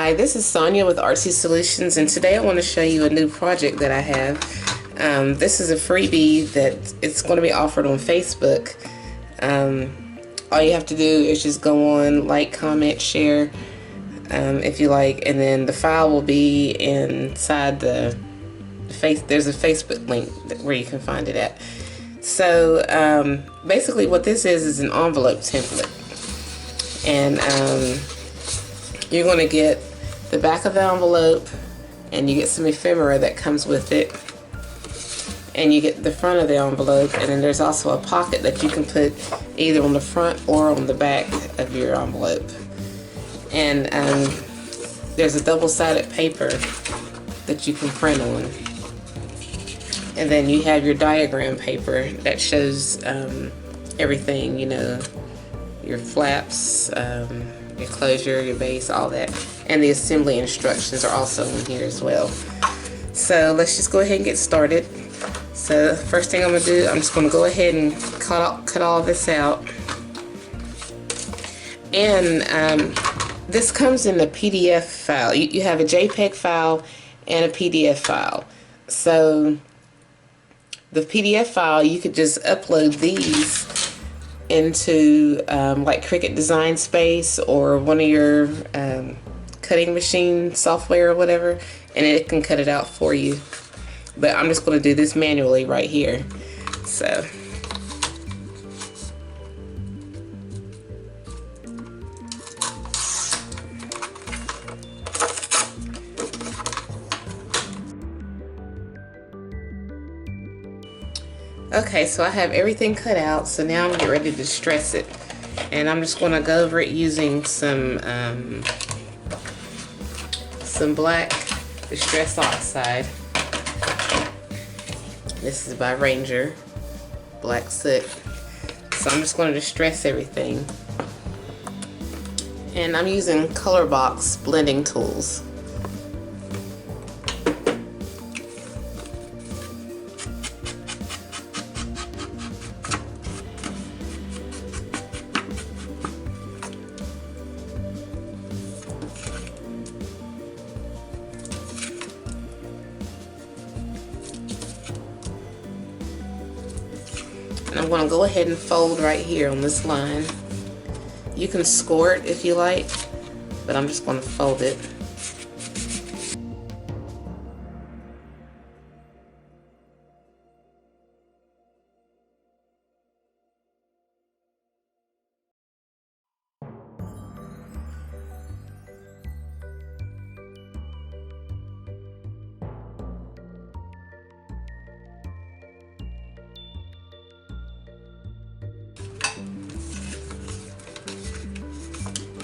Hi, this is Sonia with Artsy Solutions, and today I want to show you a new project that I have. This is a freebie that it's going to be offered on Facebook. All you have to do is just go on, like, comment, share if you like, and then the file will be inside the there's a Facebook link where you can find it at. So basically what this is an envelope template, and you're going to get the back of the envelope, and you get some ephemera that comes with it, and you get the front of the envelope, and then there's also a pocket that you can put either on the front or on the back of your envelope. And there's a double-sided paper that you can print on, and then you have your diagram paper that shows everything, you know, your flaps, your closure, your base, all that. And the assembly instructions are also in here as well. So let's just go ahead and get started. So first thing I'm going to do, I'm just going to go ahead and cut all of this out. And this comes in a PDF file. You have a JPEG file and a PDF file. So the PDF file, you could just upload these into like Cricut Design Space or one of your cutting machine software or whatever, and it can cut it out for you. But I'm just going to do this manually right here. So okay, so I have everything cut out, so now I'm getting ready to distress it. And I'm just going to go over it using some black distress oxide. This is by Ranger Black Soot. So I'm just going to distress everything. And I'm using Color Box blending tools. And I'm going to go ahead and fold right here on this line. You can score it if you like, but I'm just going to fold it.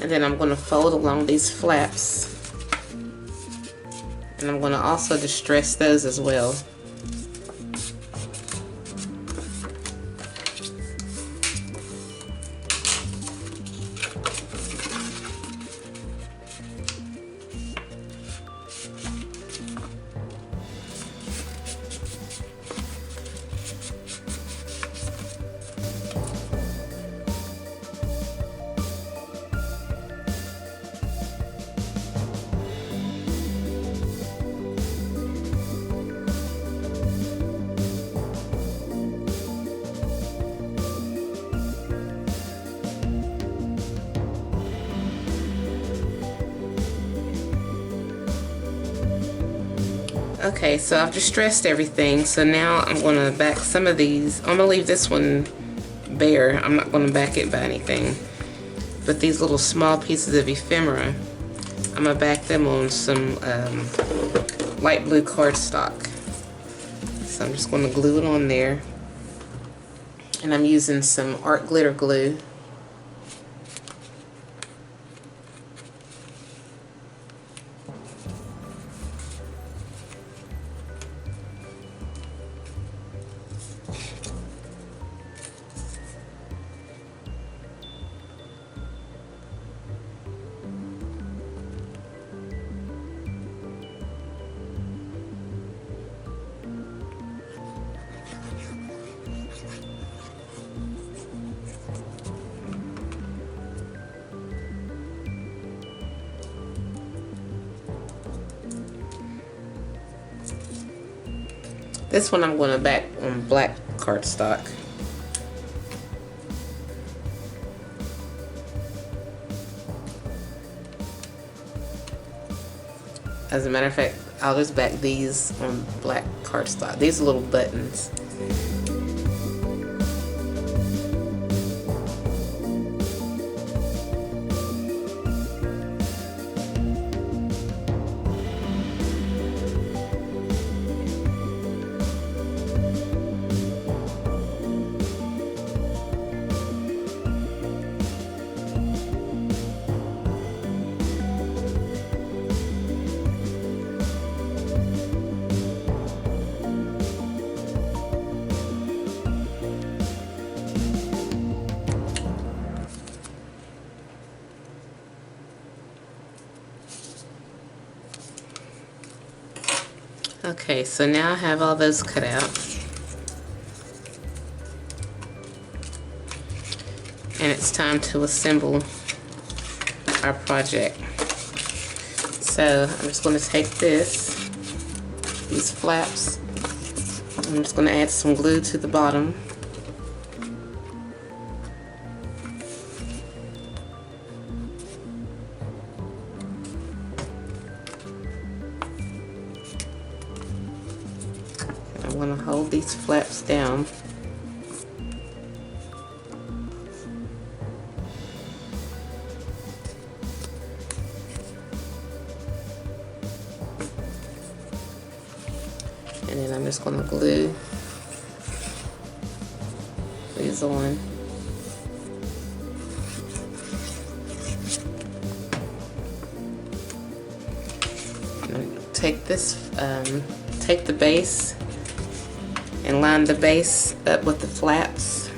And then I'm going to fold along these flaps, and I'm going to also distress those as well. Okay, so I've distressed everything, so now I'm going to back some of these. I'm going to leave this one bare. I'm not going to back it by anything. But these little small pieces of ephemera, I'm going to back them on some light blue cardstock. So I'm just going to glue it on there. And I'm using some art glitter glue. This one I'm going to back on black cardstock. As a matter of fact, I'll just back these on black cardstock. These are little buttons. Okay, so now I have all those cut out. And it's time to assemble our project. So I'm just going to take these flaps, I'm just going to add some glue to the bottom. I'm going to hold these flaps down. And then I'm just going to glue these on. And take this, take the base and line the base up with the flaps.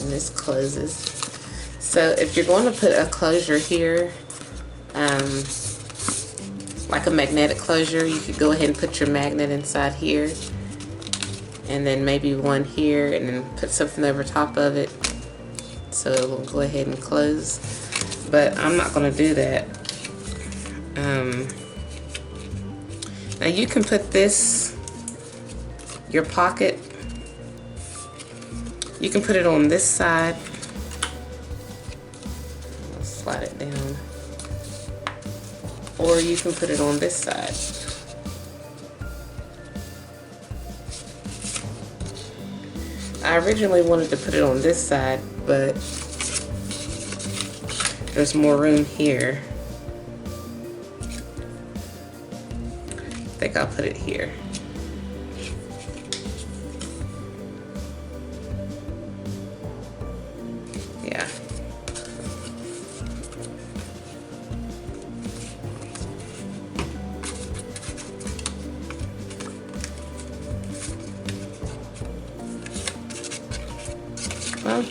And this closes. So if you're going to put a closure here, like a magnetic closure, you could go ahead and put your magnet inside here, and then maybe one here, and then put something over top of it so it will go ahead and close. But I'm not going to do that. Now you can put this, your pocket, you can put it on this side. I'll slide it down. Or you can put it on this side. I originally wanted to put it on this side, but there's more room here. I think I'll put it here. Yeah. Well,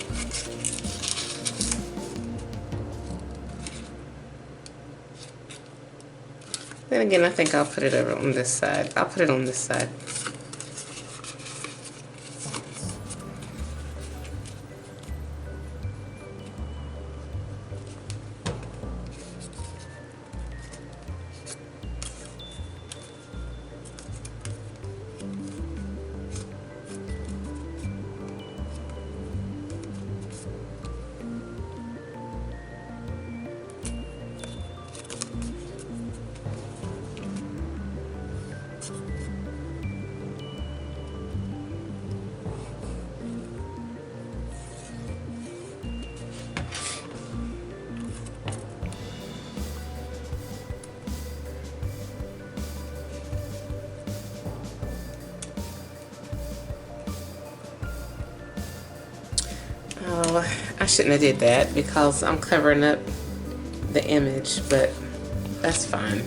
then again, I think I'll put it over on this side. I'll put it on this side. Oh, I shouldn't have did that because I'm covering up the image, but that's fine.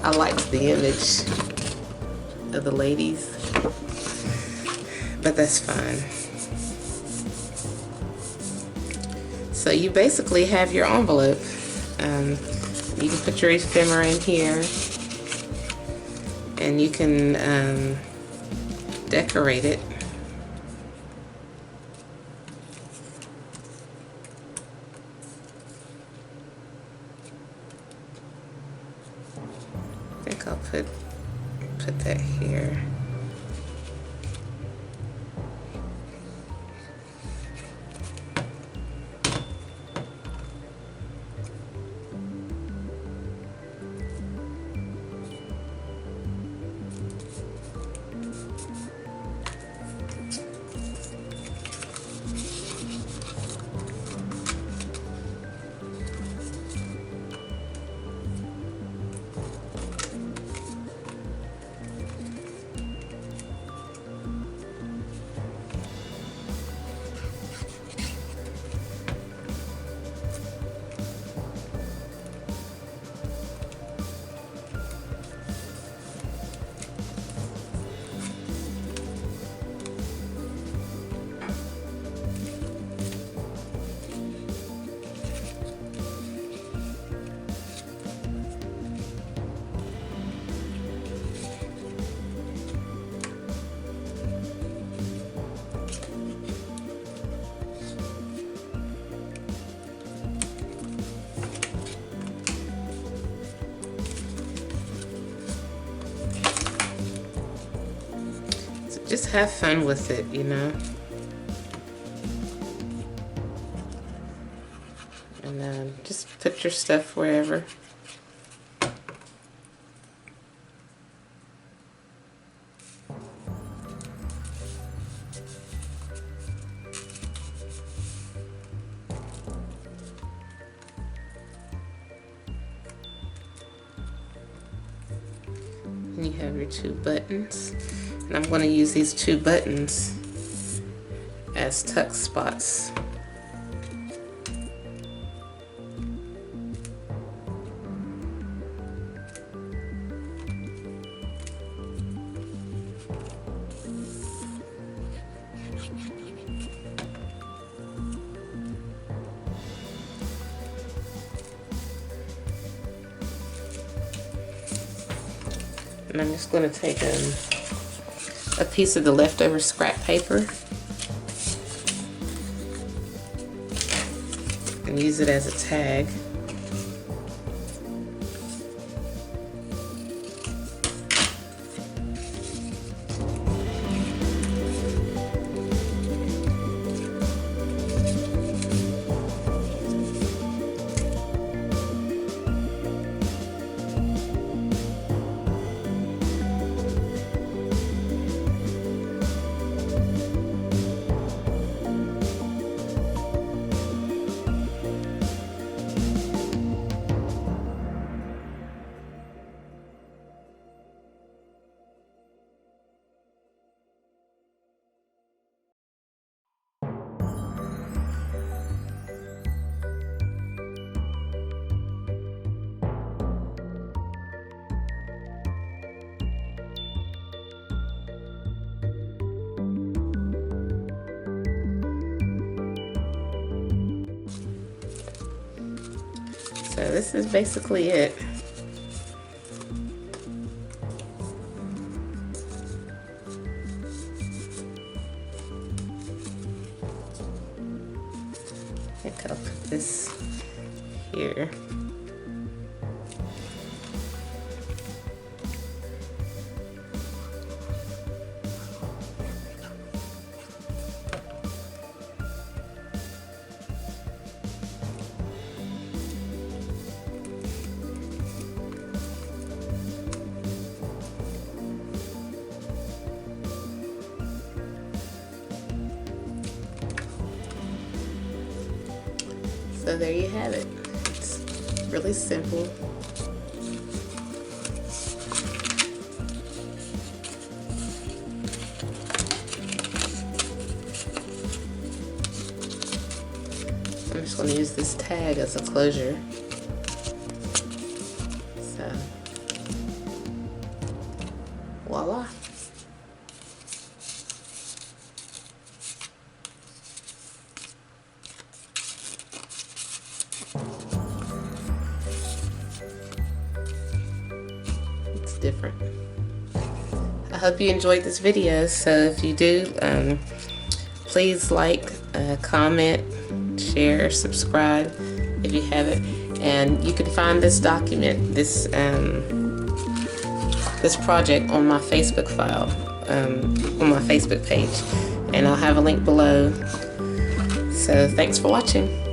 I liked the image of the ladies, but that's fine. So you basically have your envelope. You can put your ephemera in here, and you can decorate it. I think I'll put that here. Just have fun with it, you know. And just put your stuff wherever. And you have your 2 buttons. And I'm going to use these 2 buttons as tuck spots. And I'm just going to take a piece of the leftover scrap paper and use it as a tag. So this is basically it. I think I'll put this here. So there you have it. It's really simple. just want to use this tag as a closure. So, voila. It's different. I hope you enjoyed this video. So if you do, please like, comment, share, subscribe if you haven't. And you can find this document, this project on my Facebook file, on my Facebook page, and I'll have a link below. So thanks for watching.